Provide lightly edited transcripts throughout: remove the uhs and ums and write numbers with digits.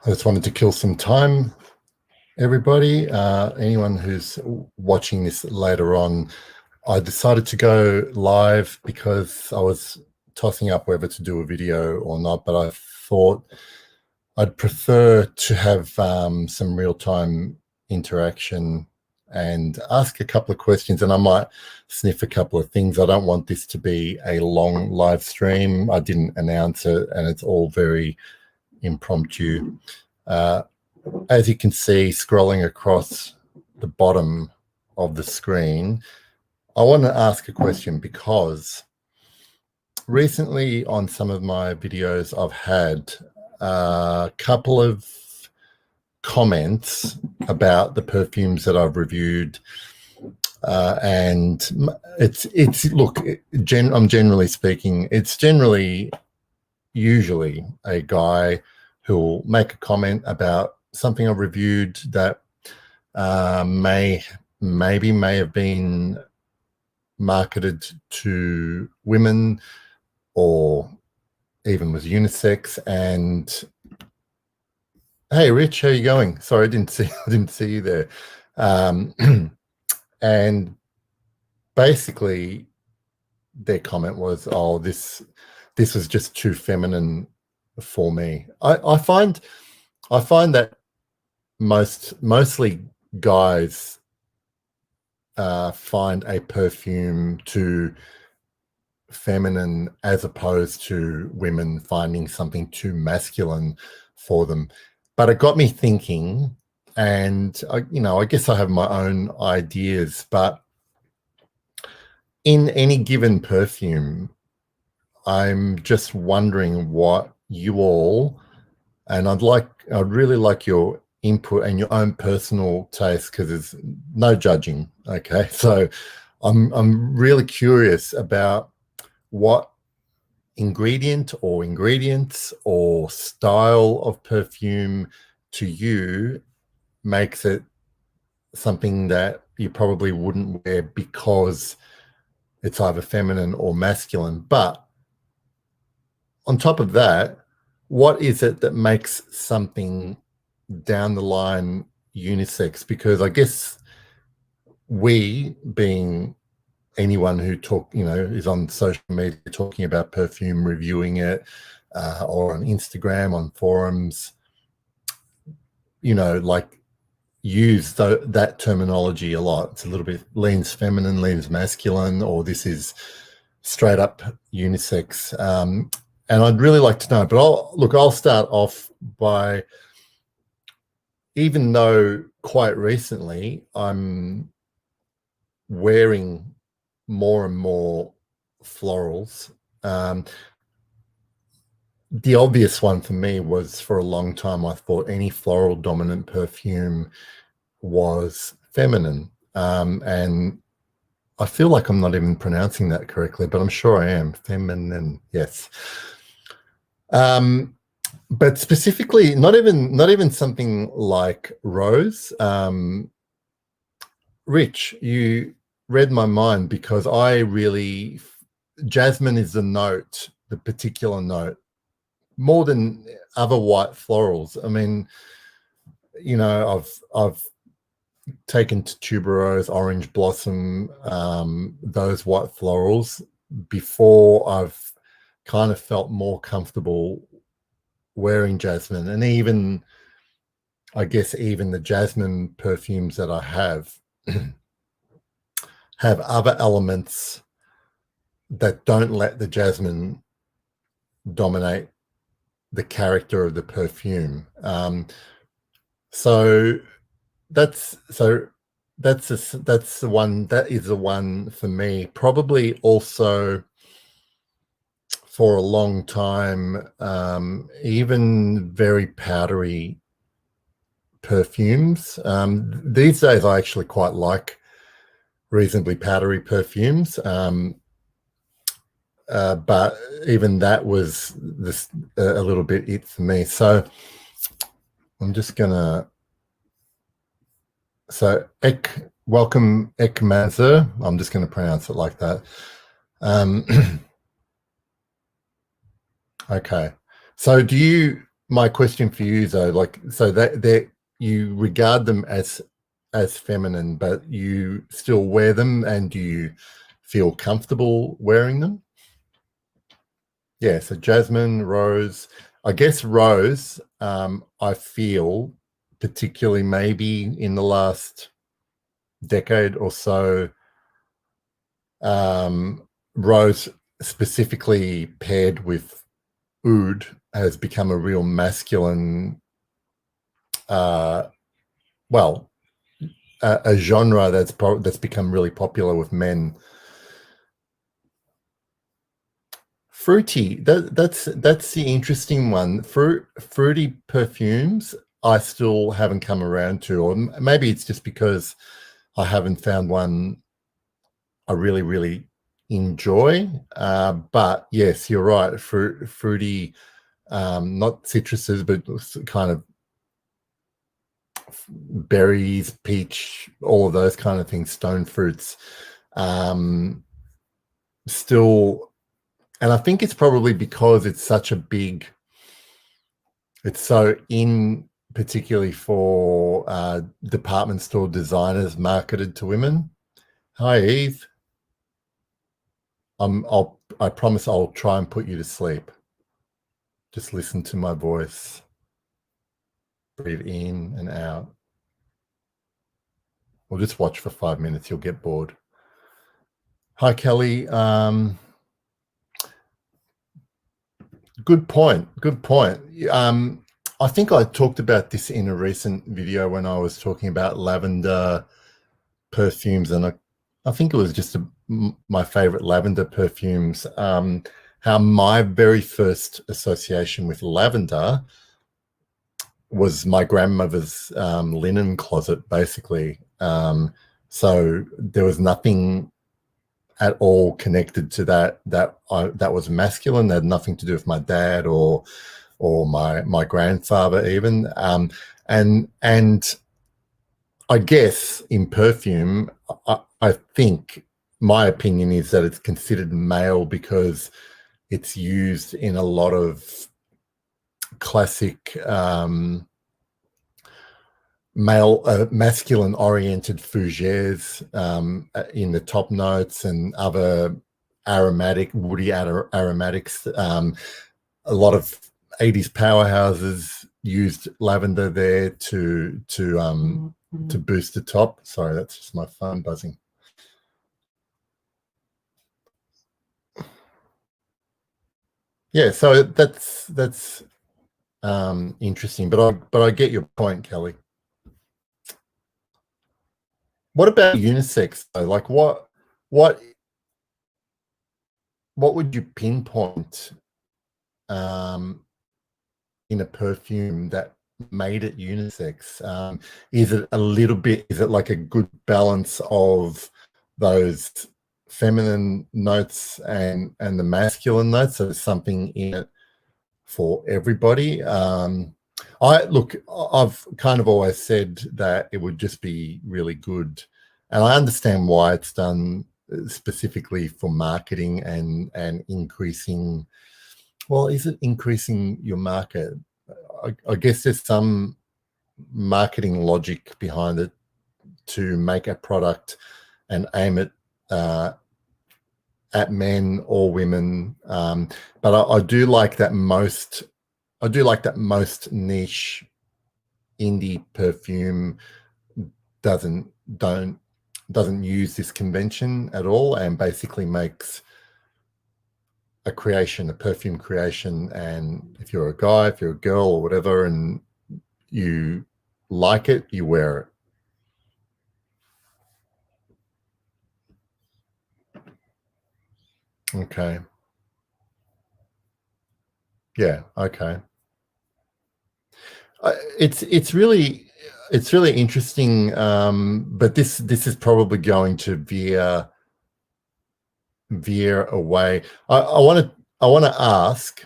I just wanted to kill some time, everybody. Anyone who's watching this later on, I decided to go live because I was tossing up whether to do a video or not, but I thought I'd prefer to have some real-time interaction and ask a couple of questions, and I might sniff a couple of things. I don't want this to be a long live stream. I didn't announce it, and it's all very impromptu. As you can see, scrolling across the bottom of the screen, I want to ask a question because recently on some of my videos I've had a couple of comments about the perfumes that I've reviewed, and look, I'm generally speaking, it's usually a guy who'll make a comment about something I've reviewed that may have been marketed to women or even was unisex. And hey, Rich, how you going? Sorry, I didn't see you there. And basically, their comment was, "Oh, this was just too feminine for me." I find that mostly guys find a perfume too feminine as opposed to women finding something too masculine for them. But it got me thinking, and I guess I have my own ideas, but in any given perfume, I'm just wondering what you all, and I'd really like your input and your own personal taste, because there's no judging. Okay, so I'm really curious about what ingredient or ingredients or style of perfume to you makes it something that you probably wouldn't wear because it's either feminine or masculine. But on top of that, what is it that makes something down the line unisex? Because I guess we, being anyone who is on social media talking about perfume, reviewing it, or on Instagram, on forums, use that terminology a lot. It's a little bit leans feminine, leans masculine, or this is straight up unisex. And I'd really like to know, but I'll start off by, even though quite recently I'm wearing more and more florals, the obvious one for me was, for a long time, I thought any floral dominant perfume was feminine. And I feel like I'm not even pronouncing that correctly, but I'm sure I am. Feminine, yes. But specifically, not even something like rose. Rich, you read my mind, because jasmine is the particular note, more than other white florals. I mean, I've taken to tuberose, orange blossom, those white florals before I've kind of felt more comfortable wearing jasmine. And even the jasmine perfumes that I have have other elements that don't let the jasmine dominate the character of the perfume. So that's the one. That is the one for me. Probably also for a long time, even very powdery perfumes. These days, I actually quite like reasonably powdery perfumes. But even that was a little bit it for me. So I'm just gonna. So welcome Ekmazer. I'm just going to pronounce it like that. Okay. So do you my question for you though, like, so that you regard them as feminine, but you still wear them, and do you feel comfortable wearing them? Yeah, so jasmine, rose. I guess rose, I feel particularly maybe in the last decade or so, rose specifically paired with oud has become a real masculine, uh, well, a genre that's become really popular with men. Fruity, that's the interesting one. Fruity perfumes, I still haven't come around to, or maybe it's just because I haven't found one I really, really enjoy. But yes, you're right. Fruity, not citruses, but kind of berries, peach, all of those kind of things, stone fruits. Still, and I think it's probably because it's such a big, it's so in, particularly for department store designers marketed to women. Hi, Eve. I promise I'll try and put you to sleep. Just listen to my voice. Breathe in and out. Or just watch for 5 minutes. You'll get bored. Hi, Kelly. Good point. Good point. I think I talked about this in a recent video when I was talking about lavender perfumes, and I think it was just my favorite lavender perfumes. How my very first association with lavender was my grandmother's linen closet, basically. So there was nothing at all connected to that was masculine. That had nothing to do with my dad or my grandfather even. And I guess in perfume, I think my opinion is that it's considered male because it's used in a lot of classic masculine oriented fougères in the top notes and other woody aromatics. A lot of 80s powerhouses used lavender there to boost the top. Sorry, that's just my phone buzzing. Yeah, so that's interesting, but I get your point, Kelly. What about unisex though? Like what would you pinpoint in a perfume that made it unisex? Is it a little bit, is it like a good balance of those feminine notes and the masculine notes? So there's something in it for everybody. I've kind of always said that it would just be really good, and I understand why it's done specifically for marketing and increasing. Well, is it increasing your market? I guess there's some marketing logic behind it to make a product and aim it at men or women. But I do like that most. I do like that most niche indie perfume doesn't use this convention at all, and basically makes a perfume creation. And if you're a guy, if you're a girl or whatever, and you like it, you wear it. Okay. Yeah. Okay. It's really interesting, but this is probably going to veer away. I want to ask,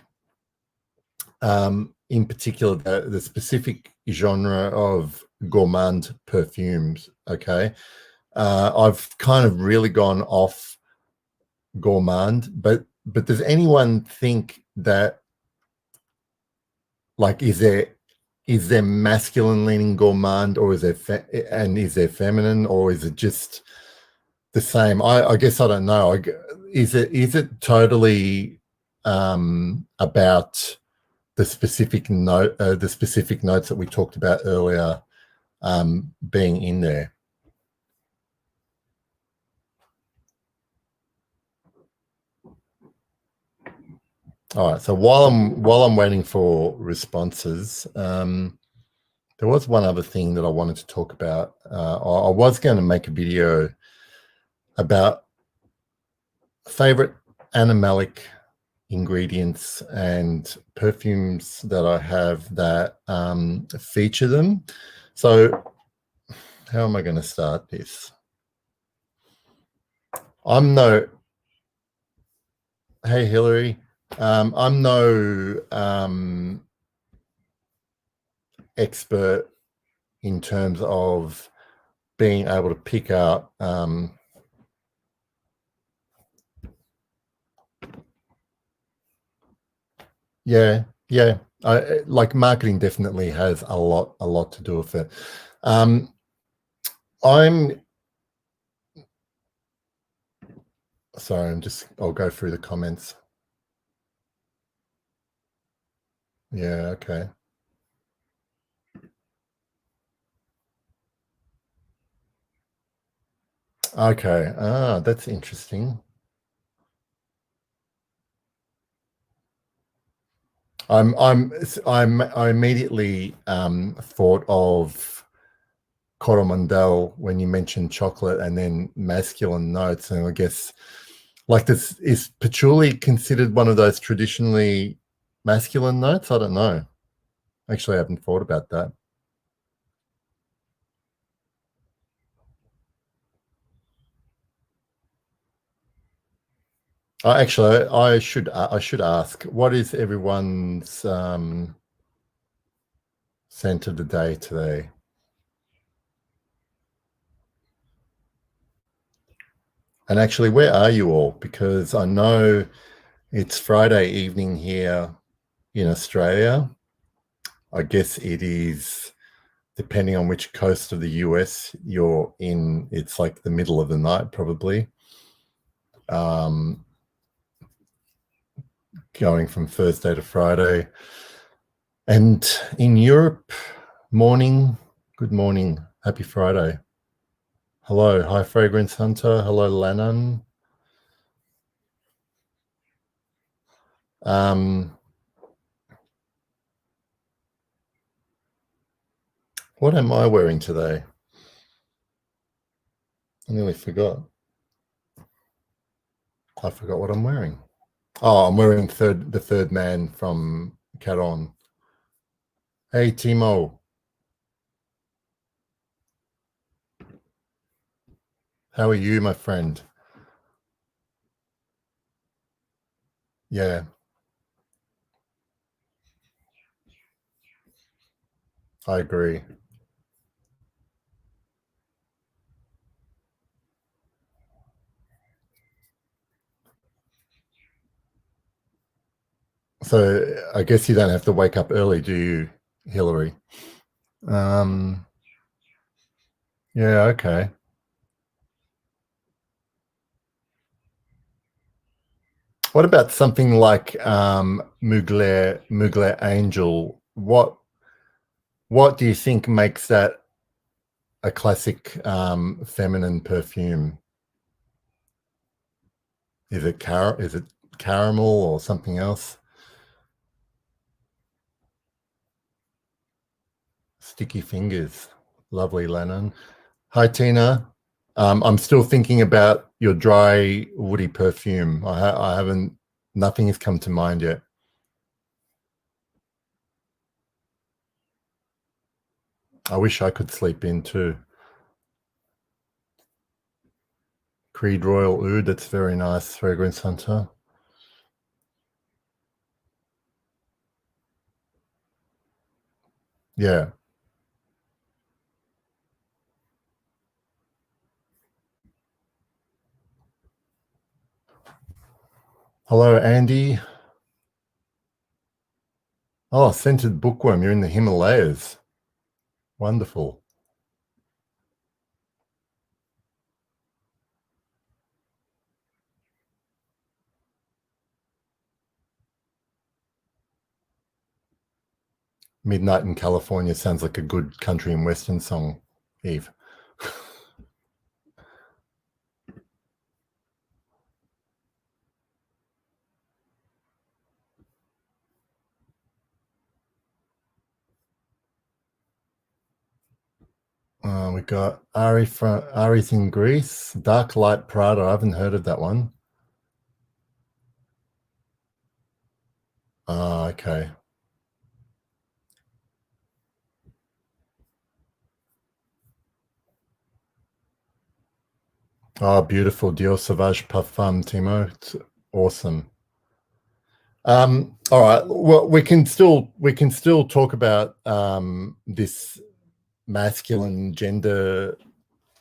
in particular, the specific genre of gourmand perfumes. Okay, I've kind of really gone off gourmand, but does anyone think that, Like, is there masculine leaning gourmand, or is there feminine, or is it just the same? I guess I don't know. Is it totally about the specific notes that we talked about earlier being in there? All right. So while I'm waiting for responses, there was one other thing that I wanted to talk about. I was going to make a video about favorite animalic ingredients and perfumes that I have that feature them. So how am I going to start this? I'm no, hey Hillary, I'm no expert in terms of being able to pick out yeah, yeah. Like marketing definitely has a lot to do with it. Um, I'm sorry. I'll go through the comments. Yeah. Okay. Okay. That's interesting. I immediately thought of Coromandel when you mentioned chocolate and then masculine notes, and I guess like this is patchouli considered one of those traditionally masculine notes? I don't know. Actually, I haven't thought about that. Actually, I should ask, what is everyone's scent of the day today? And actually, where are you all? Because I know it's Friday evening here in Australia. I guess it is, depending on which coast of the US you're in, it's like the middle of the night, probably. Um, Going from Thursday to Friday. And in Europe, morning, good morning, happy Friday. Hello, hi Fragrance Hunter. Hello, Lannon. Um, what am I wearing today? I nearly forgot. I forgot what I'm wearing. Oh, I'm wearing the third man from Caron. Hey, Timo. How are you, my friend? Yeah, I agree. So I guess you don't have to wake up early, do you, Hillary? Um, yeah, okay. What about something like Mugler Angel? What do you think makes that a classic feminine perfume? Is it caramel or something else? Sticky fingers. Lovely, Lennon. Hi, Tina. I'm still thinking about your dry, woody perfume. I haven't. Nothing has come to mind yet. I wish I could sleep in too. Creed Royal Oud. That's very nice. Fragrance Hunter. Yeah. Hello, Andy. Oh, scented bookworm. You're in the Himalayas. Wonderful. Midnight in California sounds like a good country and western song, Eve. We got Ari's in Greece. Dark Light Prada. I haven't heard of that one. Okay. Oh, beautiful. Dior Sauvage Parfum, Timo. It's awesome. All right. Well, we can still talk about this masculine gender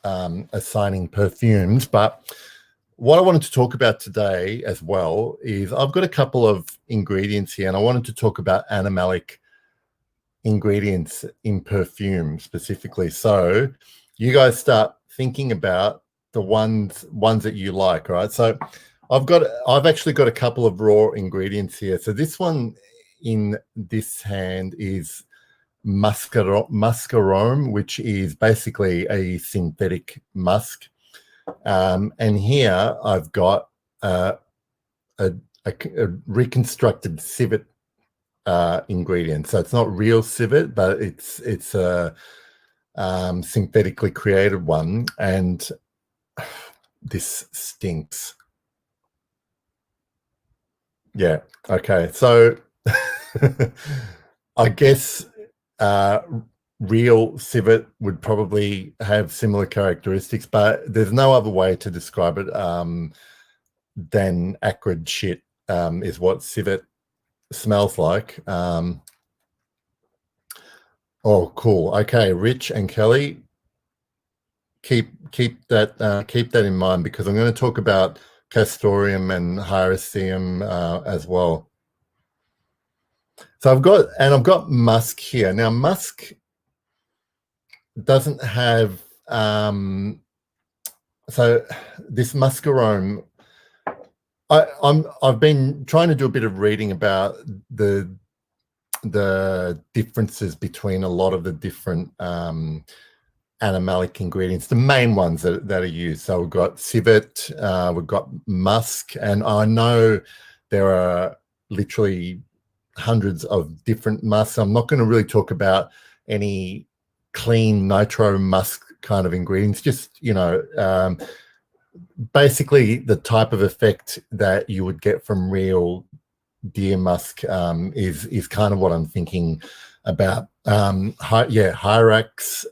assigning perfumes, but what I wanted to talk about today as well is I've got a couple of ingredients here, and I wanted to talk about animalic ingredients in perfume specifically. So you guys start thinking about the ones that you like, right? So I've actually got a couple of raw ingredients here. So this one in this hand is muscarome, which is basically a synthetic musk. And here I've got a, a reconstructed civet ingredient. So it's not real civet, but it's a synthetically created one, and this stinks. Yeah. Okay. So I guess real civet would probably have similar characteristics, but there's no other way to describe it than acrid shit is what civet smells like. Oh, cool. Okay, Rich and Kelly, keep that in mind, because I'm going to talk about castoreum and hyoscyamus as well. So I've got musk here. Now, musk doesn't have so this muscarome. I've been trying to do a bit of reading about the differences between a lot of the different animalic ingredients, the main ones that are used. So we've got civet, we've got musk, and I know there are literally hundreds of different musks. I'm not going to really talk about any clean nitro musk kind of ingredients, just, basically the type of effect that you would get from real deer musk is kind of what I'm thinking about. Hyrax.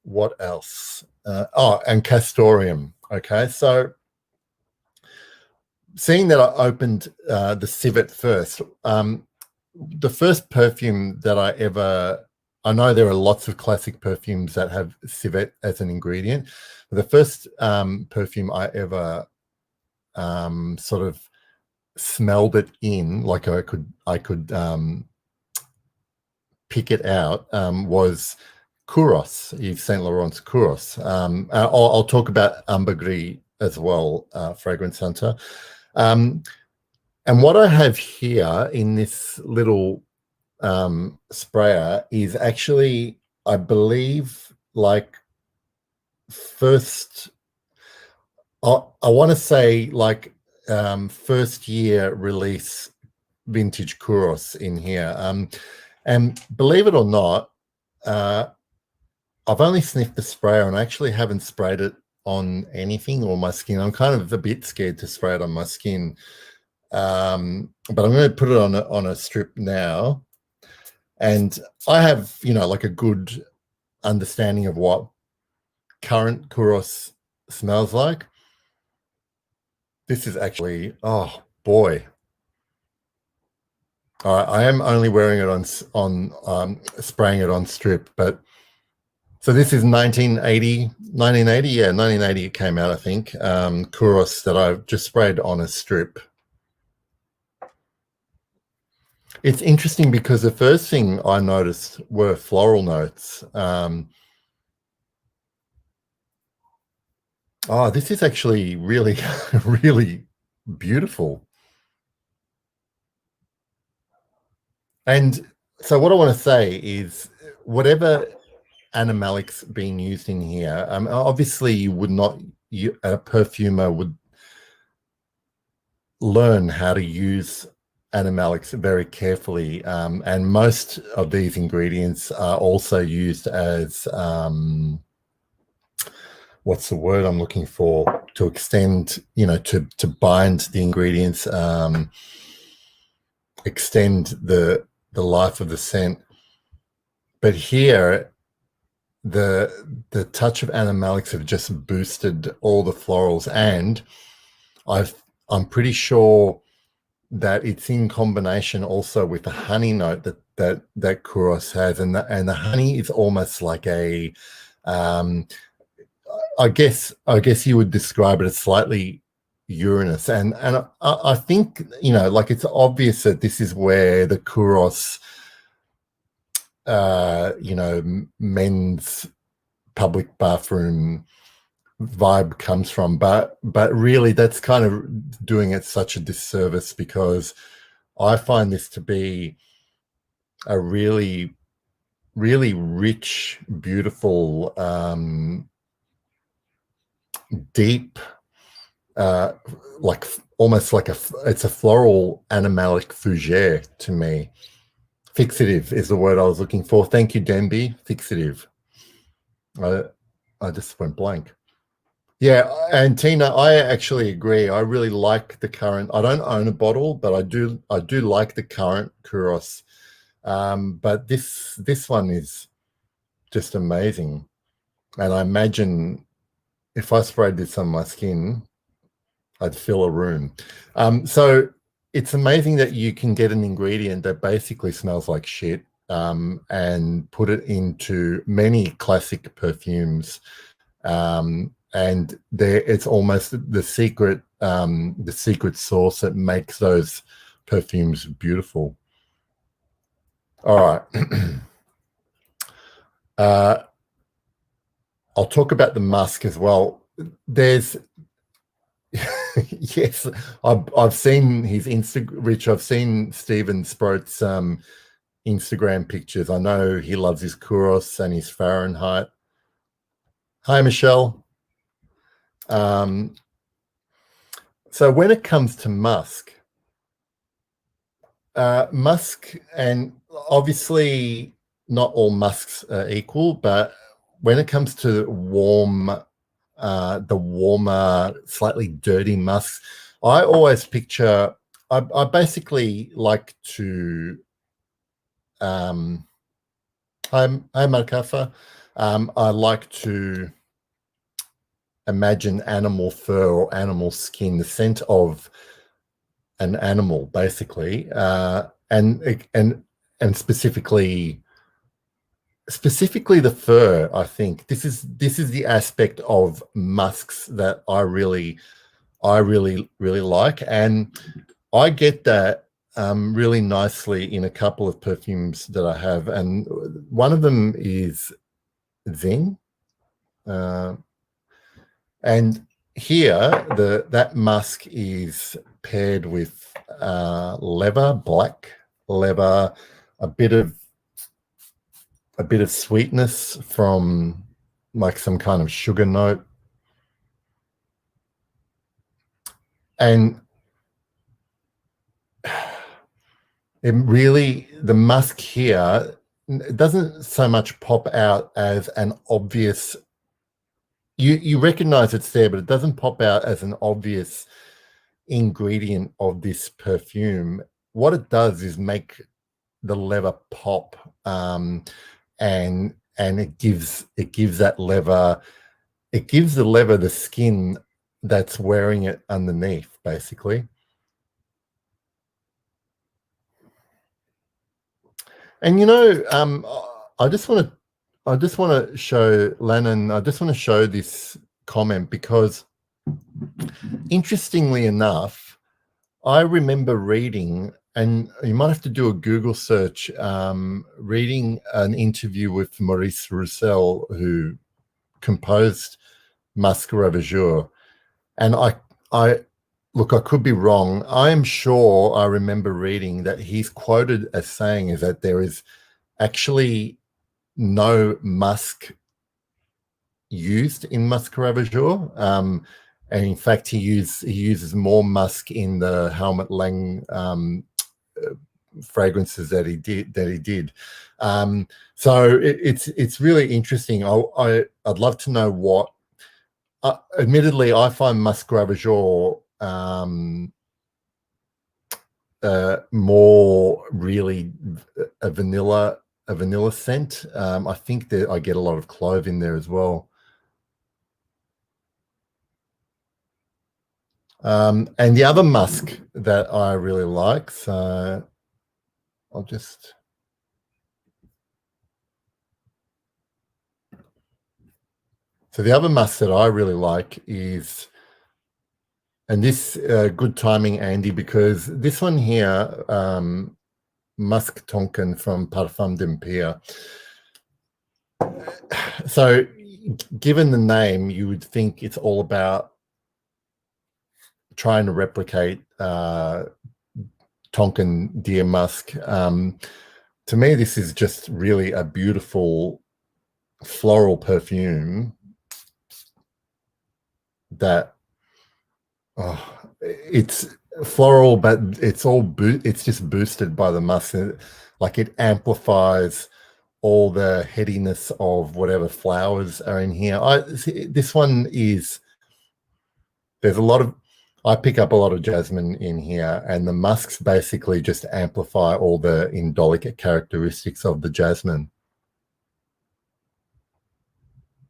What else? And castoreum. Okay, so seeing that I opened the civet first, the first perfume that I know there are lots of classic perfumes that have civet as an ingredient. But the first perfume I ever sort of smelled it in, like I could pick it out, was Kouros, Yves Saint Laurent's Kouros. I'll talk about ambergris as well, Fragrance Hunter. And what I have here in this little sprayer is actually, I believe, like first, I want to say like first year release vintage Kouros in here. And believe it or not, I've only sniffed the sprayer, and I actually haven't sprayed it on anything or my skin. I'm kind of a bit scared to spray it on my skin. But I'm going to put it on a strip now. And I have, like a good understanding of what current Kouros smells like. This is actually, oh boy. All right, I am only wearing it on spraying it on strip, but so this is 1980. Yeah, 1980 it came out, I think. Kouros that I've just sprayed on a strip. It's interesting because the first thing I noticed were floral notes. Oh, this is actually really, really beautiful. And so what I want to say is whatever animalic's being used in here, obviously you would not, a perfumer would learn how to use animalics very carefully. And most of these ingredients are also used as, what's the word I'm looking for? To extend, to bind the ingredients, extend the life of the scent. But here, the touch of animalics have just boosted all the florals, and I'm pretty sure that it's in combination also with the honey note that Kuros has, and the honey is almost like a, um, I guess you would describe it as slightly Uranus, and I think like it's obvious that this is where the Kuros, men's public bathroom vibe comes from, but really that's kind of doing it such a disservice, because I find this to be a really, really rich, beautiful, deep, like almost like it's a floral animalic fougere to me. Fixative is the word I was looking for. Thank you, Denby. Fixative. I just went blank. Yeah, and Tina, I actually agree. I really like the current. I don't own a bottle, but I do like the current Kuros. But this one is just amazing. And I imagine if I sprayed this on my skin, I'd fill a room. So it's amazing that you can get an ingredient that basically smells like shit, and put it into many classic perfumes. And there, it's almost the secret sauce that makes those perfumes beautiful. All right. I'll talk about the musk as well. There's yes, I've seen his Rich. I've seen Stephen Sproat's Instagram pictures. I know he loves his Kuros and his Fahrenheit. Hi, Michelle. So when it comes to musk, and obviously not all musks are equal, but when it comes to the warmer, slightly dirty musks, I always picture. I basically like to. Hi, Markafa. I like to imagine animal fur or animal skin, the scent of an animal, basically, and specifically the fur. I think this is the aspect of musks that I really like, and I get that really nicely in a couple of perfumes that I have, and one of them is Zing, and here that musk is paired with black leather, a bit of sweetness from like some kind of sugar note, and the musk here, it doesn't so much pop out as an obvious. You recognize it's there, but it doesn't pop out as an obvious ingredient of this perfume. What it does is make the leather pop, and it gives that leather, it gives the leather the skin that's wearing it underneath, basically. And I just want to show Lennon. I just want to show this comment because, interestingly enough, I remember reading and you might have to do a Google search, reading an interview with Maurice Roussel, who composed Masque Ravageur. And I look, I could be wrong. I am sure I remember reading that he's quoted as saying is that there is actually no musk used in Masque Ravageur. And in fact, he uses more musk in the Helmut Lang fragrances that he did. So it's really interesting. I'd love to know what. Admittedly, I find Masque Ravageur more really a vanilla scent. I think that I get a lot of clove in there as well. And the other musk that I really like, so I'll just. So the other musk that I really like is, and this good timing, Andy, because this one here, Musk Tonkin from Parfum d'Empire. So given the name, you would think it's all about trying to replicate Tonkin Deer Musk. To me, this is just really a beautiful floral perfume that it's floral, but it's it's just boosted by the musk. Like it amplifies all the headiness of whatever flowers are in here. This one is, there's a lot of, I pick up a lot of jasmine in here, and the musks basically just amplify all the indolic characteristics of the jasmine.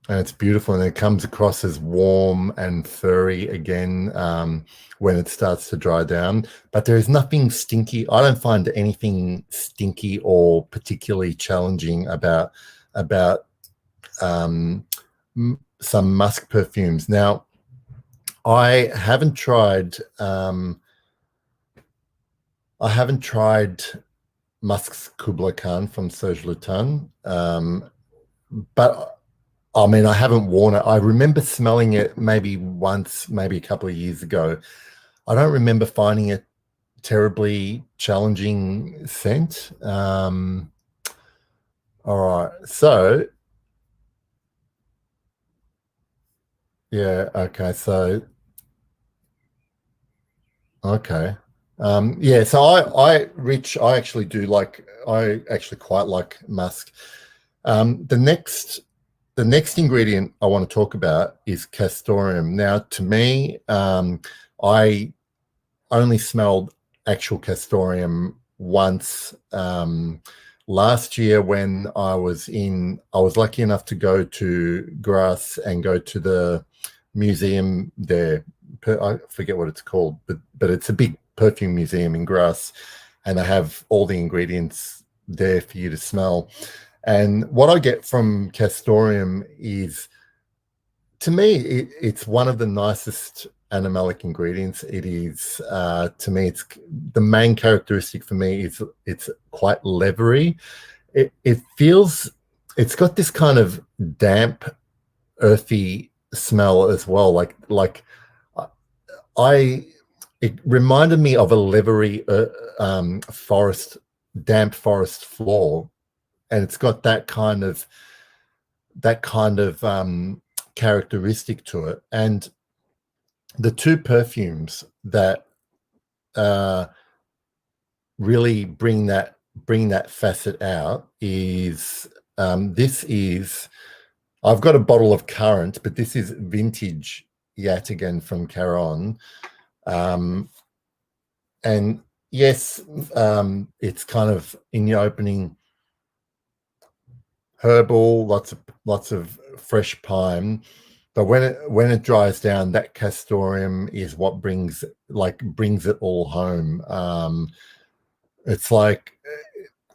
And it's beautiful, and it comes across as warm and furry again when it starts to dry down. But there is nothing stinky. I don't find anything stinky or particularly challenging about some musk perfumes. Now, I haven't tried Musk's Kubla Khan from Serge Lutin, but I mean, I haven't worn it. I remember smelling it maybe once, maybe a couple of years ago. I don't remember finding it terribly challenging scent. All right, so yeah, okay, so okay, yeah. So I actually do like. I actually quite like musk. The next ingredient I want to talk about is castoreum. Now, to me, I only smelled actual castoreum once last year when I was lucky enough to go to Grasse and go to the museum there. I forget what it's called, but it's a big perfume museum in Grasse, and they have all the ingredients there for you to smell. And what I get from castoreum is, to me, it's one of the nicest animalic ingredients. It is, to me, it's the main characteristic for me is it's quite leathery. It feels, it's got this kind of damp, earthy smell as well. It reminded me of a leathery damp forest floor. And it's got that kind of characteristic to it. And the two perfumes that really bring that facet out is I've got a bottle of Currant, but this is vintage Yataghan from Caron. And yes, it's kind of in the opening herbal, lots of fresh pine, but when it dries down, that castoreum is what brings it all home. It's like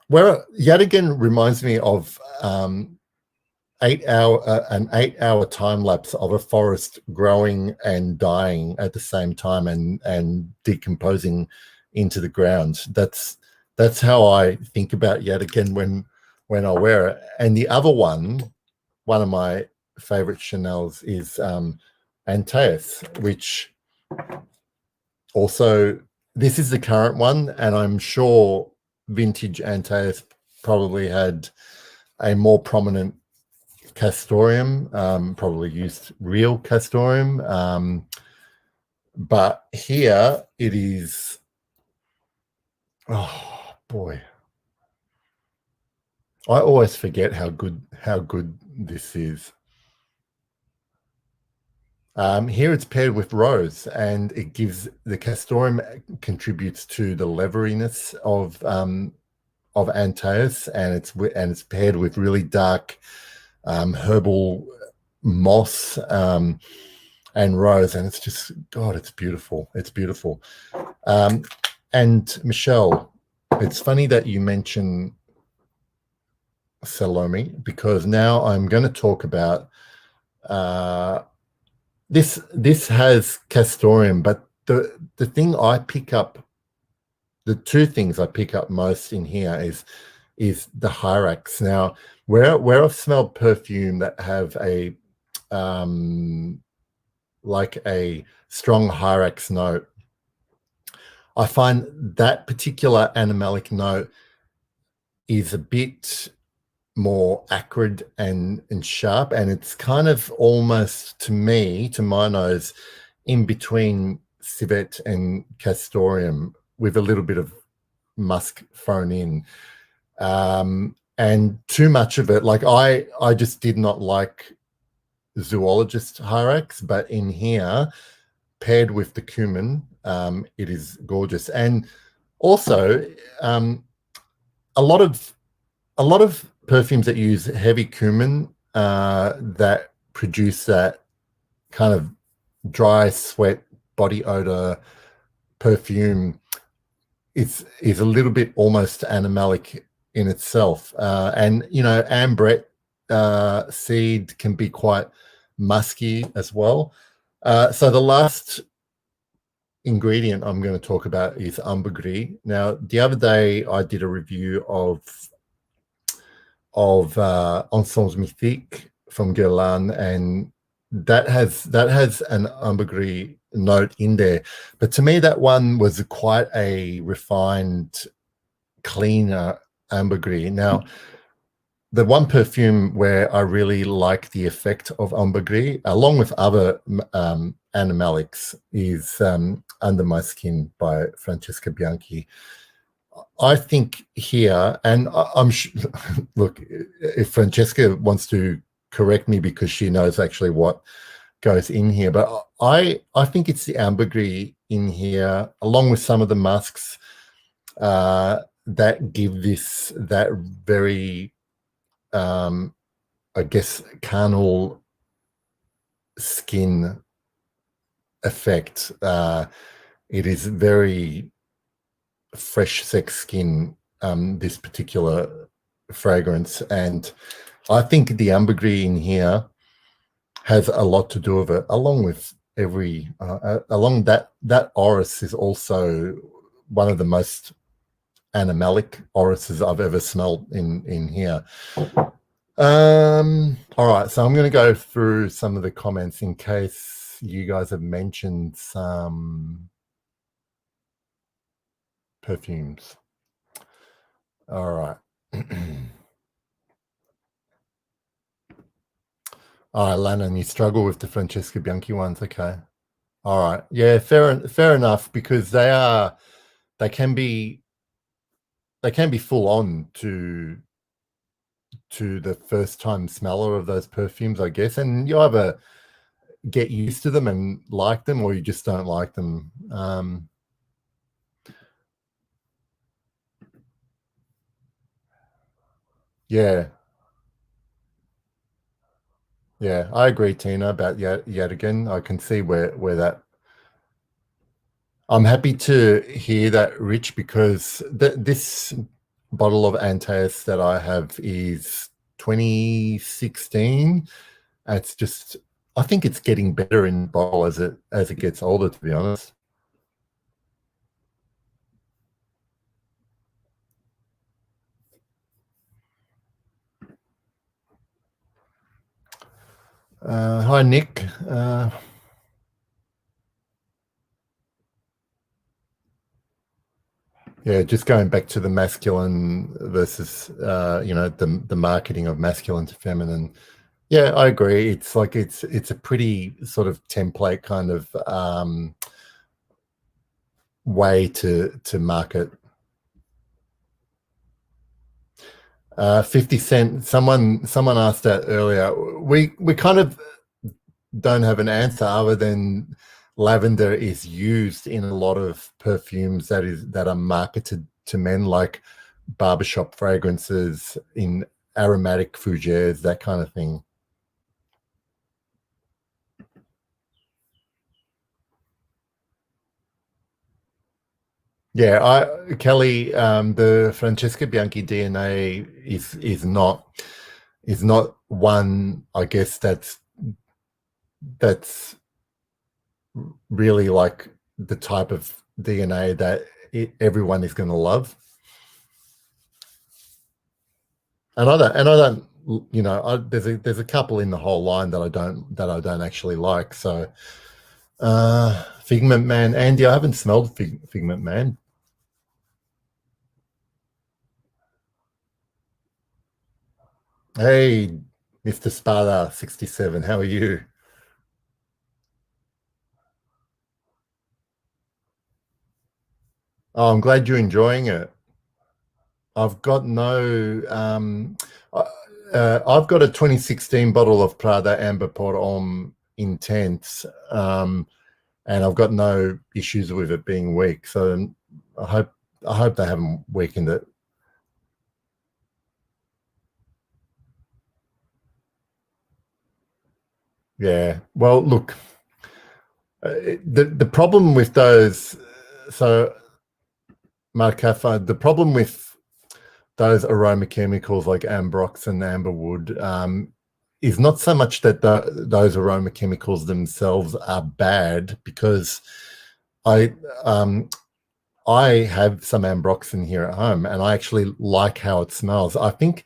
where Yataghan reminds me of an 8-hour time lapse of a forest growing and dying at the same time and decomposing into the ground. That's how I think about yet again when I wear it. And the other one of my favorite Chanel's is Antaeus, which also, this is the current one, and I'm sure vintage Antaeus probably had a more prominent castoreum, probably used real castoreum. But here it is, oh boy. I always forget how good this is. Here it's paired with rose, and it gives the castoreum contributes to the leveriness of Antaeus, and it's paired with really dark herbal moss and rose, and it's just, God, it's beautiful. It's beautiful. And Michelle, it's funny that you mention Salome, because now I'm going to talk about this has castoreum, but the thing I pick up, the two things I pick up most in here is the hyrax. Now, where I've smelled perfume that have a like a strong hyrax note, I find that particular animalic note is a bit more acrid and sharp, and it's kind of almost, to me, to my nose, in between civet and castoreum, with a little bit of musk thrown in. And too much of it, like I just did not like zoologist hyrax, but in here, paired with the cumin, it is gorgeous. And also, a lot of perfumes that use heavy cumin that produce that kind of dry sweat body odor perfume is a little bit almost animalic in itself. And ambrette seed can be quite musky as well. So the last ingredient I'm going to talk about is ambergris. Now, the other day I did a review of Encens Mythique from Guerlain, and that has an ambergris note in there. But to me, that one was quite a refined, cleaner ambergris. Now, the one perfume where I really like the effect of ambergris, along with other animalics, is Under My Skin by Francesca Bianchi. I think here, and I'm look, if Francesca wants to correct me because she knows actually what goes in here, but I think it's the ambergris in here, along with some of the musks, that give this that very, I guess, carnal skin effect. It is very fresh sex skin, this particular fragrance, and I think the ambergris in here has a lot to do with it, along with along that orris is also one of the most animalic orises I've ever smelled in here. All right, so I'm going to go through some of the comments in case you guys have mentioned some perfumes. All right. All right, Lannon, you struggle with the Francesca Bianchi ones. Okay. All right. Yeah, fair enough, because they can be full on to the first time smeller of those perfumes, I guess. And you either get used to them and like them, or you just don't like them. Yeah. Yeah, I agree, Tina, about yet again. I can see where that. I'm happy to hear that, Rich, because this bottle of Antaeus that I have is 2016. It's just, I think it's getting better in bottle as it gets older, to be honest. Hi, Nick. Yeah, just going back to the masculine versus, the marketing of masculine to feminine. Yeah, I agree. It's like it's a pretty sort of template kind of way to market. 50 Cent. Someone asked that earlier. We kind of don't have an answer other than lavender is used in a lot of perfumes that are marketed to men, like barbershop fragrances, in aromatic fougères, that kind of thing. Yeah, Kelly, the Francesca Bianchi DNA is not one, I guess, that's really like the type of DNA that everyone is going to love. And I don't, there's a couple in the whole line that I don't actually like. So, Figment Man, Andy, I haven't smelled Figment Man. Hey, Mr. Spada 67, how are you? Oh, I'm glad you're enjoying it. I've got no, I- I've got a 2016 bottle of Prada Amber Port Homme Intense, and I've got no issues with it being weak. So I hope I hope they haven't weakened it. Yeah. Well, look, the problem with those, so Marcafa, the problem with those aroma chemicals like ambrox and amberwood, is not so much that those aroma chemicals themselves are bad, because I um, I have some ambroxan here at home, and I actually like how it smells. I think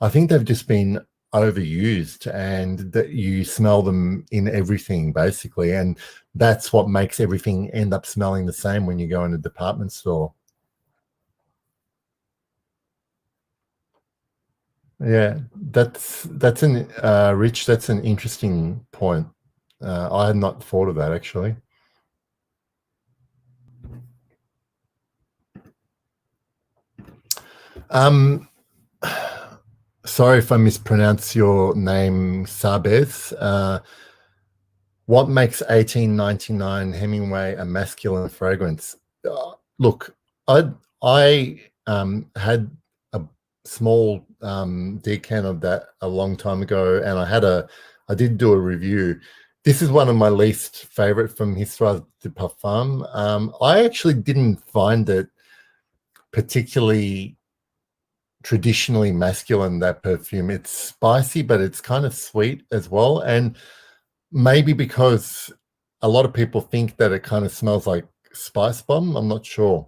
they've just been overused, and that you smell them in everything basically, and that's what makes everything end up smelling the same when you go in a department store. Yeah, that's an Rich. That's an interesting point. I had not thought of that actually. Um, Sorry if I mispronounce your name, Sabes. What makes 1899 Hemingway a masculine fragrance? Look, I had a small decan of that a long time ago, and I did do a review. This is one of my least favorite from Histoire de Parfum. I actually didn't find it particularly traditionally masculine, that perfume. It's spicy, but it's kind of sweet as well, and maybe because a lot of people think that it kind of smells like Spice Bomb. I'm not sure.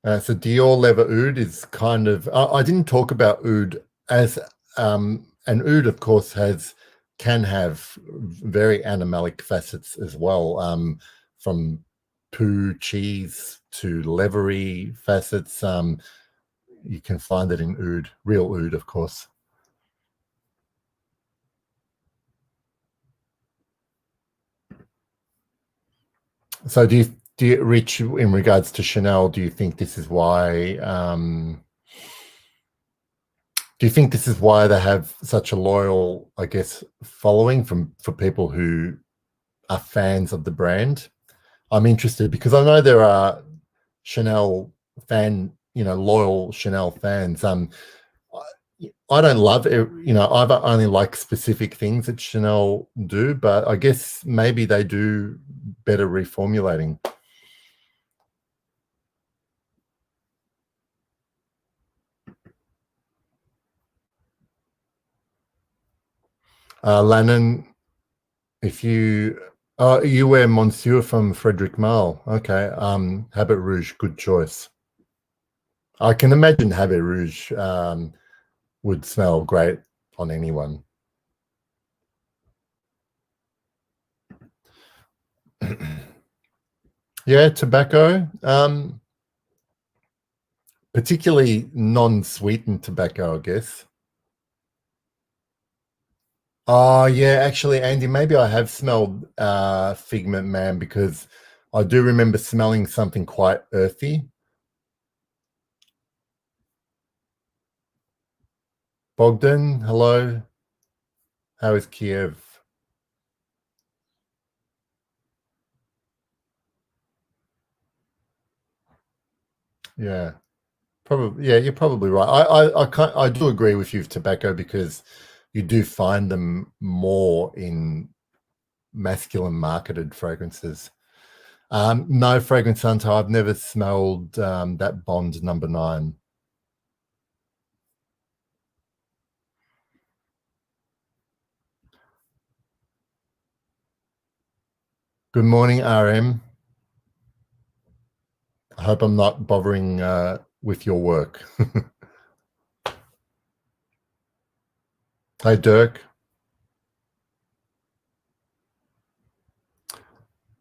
So Dior Leather Oud is kind of. I didn't talk about oud as, and oud, of course, can have very animalic facets as well, from poo, cheese to leathery facets. You can find it in oud, real oud, of course. So Rich, in regards to Chanel, do you think this is why they have such a loyal, I guess, following for people who are fans of the brand? I'm interested because I know there are Chanel loyal Chanel fans. I don't love it. I've only like specific things that Chanel do, but I guess maybe they do better reformulating. Lannon, if you wear Monsieur from Frederic Malle. Okay. Habit Rouge, good choice. I can imagine Habit Rouge would smell great on anyone. Yeah, tobacco, particularly non-sweetened tobacco, I guess. Oh, yeah, actually, Andy, maybe I have smelled Figment Man because I do remember smelling something quite earthy. Bogdan, hello. How is Kiev? Yeah, probably. Yeah, you're probably right. I do agree with you with tobacco because you do find them more in masculine marketed fragrances. No, Fragrance Hunter. I've never smelled that Bond number 9. Good morning, RM. I hope I'm not bothering with your work. Hey, Dirk.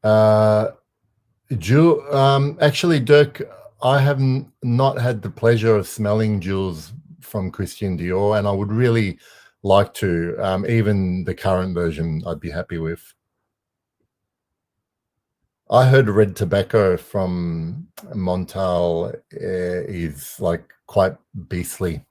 Uh, actually, Dirk, I have not had the pleasure of smelling Jules from Christian Dior, and I would really like to. Even the current version, I'd be happy with. I heard Red Tobacco from Montal is like quite beastly.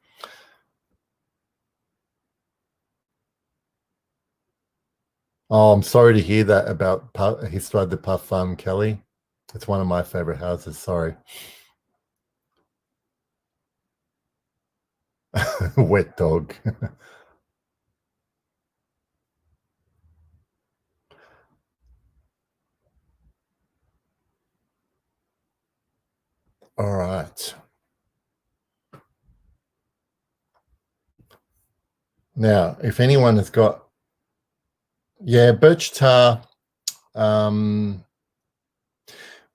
Oh, I'm sorry to hear that about Histoire de Parfum, Kelly. It's one of my favorite houses. Sorry. Wet dog. All right. Now, if anyone has got, yeah, birch tar. Um,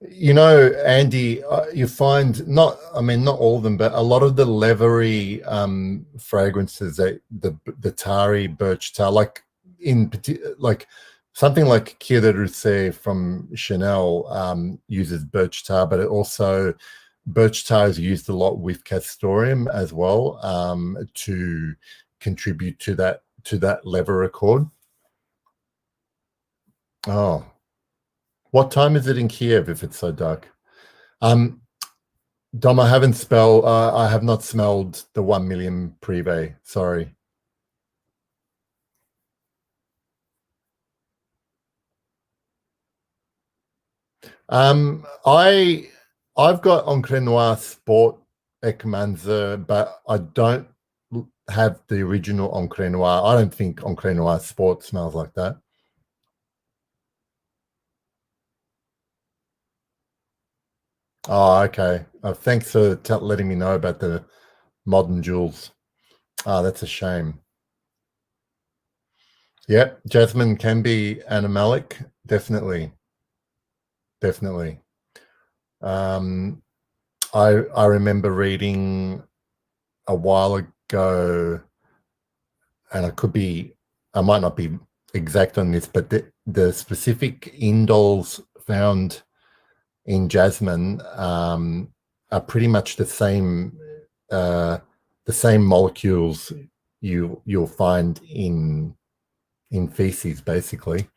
Andy, you find not all of them, but a lot of the leathery fragrances that the tarry birch tar, like like something like Kier de Rousset from Chanel uses birch tar, but it also birch tar is used a lot with castoreum as well to contribute to that leather accord. Oh, what time is it in Kiev if it's so dark? Um, Dom, I have not smelled the 1 million Privé. Sorry. I've got Encre Noir Sport Ekmanzer, but I don't have the original Encre Noir. I don't think Encre Noir Sport smells like that. Oh, okay. Thanks for letting me know about the modern jewels. Ah, that's a shame. Yep, jasmine can be animalic. Definitely, definitely. Um, I remember reading a while ago, and I might not be exact on this, but the specific indoles found in jasmine are pretty much the same molecules you'll find in feces, basically.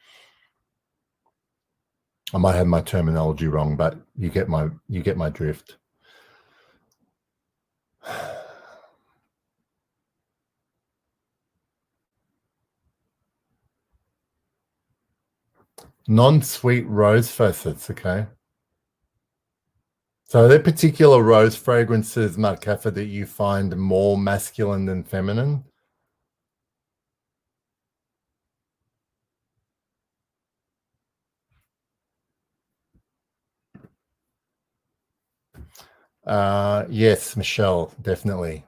I might have my terminology wrong, but you get my drift. Non-sweet rose facets, okay. So are there particular rose fragrances, Marcafa, that you find more masculine than feminine? Yes, Michelle, definitely.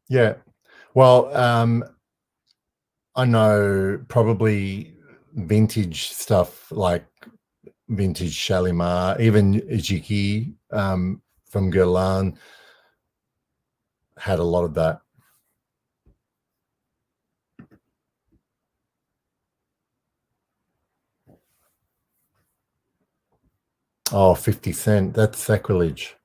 Yeah. Well, I know probably vintage stuff like vintage Shalimar, even Jiki from Guerlain. had a lot of that. Oh, 50 Cent, that's sacrilege.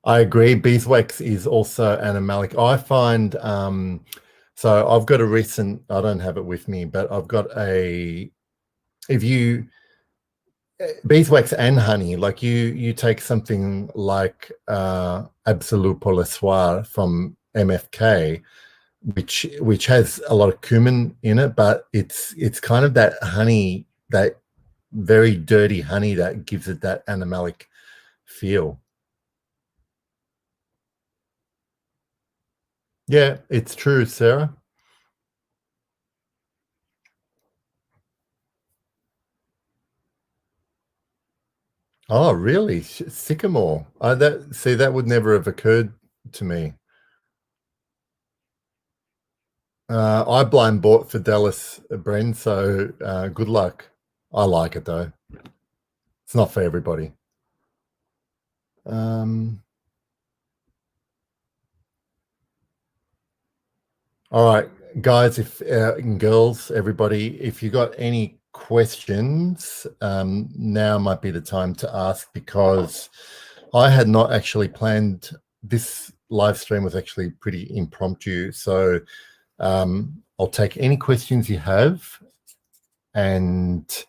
I agree. Beeswax is also animalic. I find so I've got a recent, I don't have it with me, but I've got a, if you, beeswax and honey, like you take something like Absolute pour le Soir from MFK, which has a lot of cumin in it, but it's kind of that honey, that very dirty honey that gives it that animalic feel. Yeah, it's true, Sarah. Oh, really? Sycamore. That, see, that would never have occurred to me. I blind bought Fidelis, Bren, so good luck. I like it though. It's not for everybody. Um, all right, guys, if and girls, everybody, if you got any questions, now might be the time to ask, because I had not actually planned this live stream. Was actually pretty impromptu, so I'll take any questions you have, and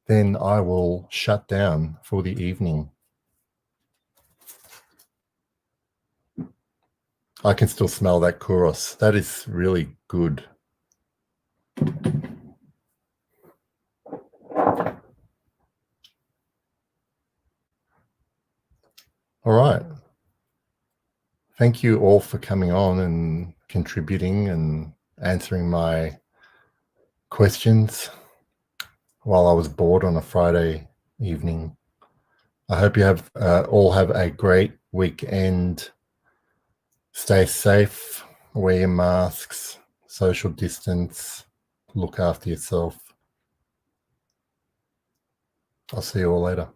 then I will shut down for the evening. I can still smell that churros. That is really good. All right. Thank you all for coming on and contributing and answering my questions while I was bored on a Friday evening. I hope you have all have a great weekend. Stay safe, wear your masks, social distance, look after yourself. I'll see you all later.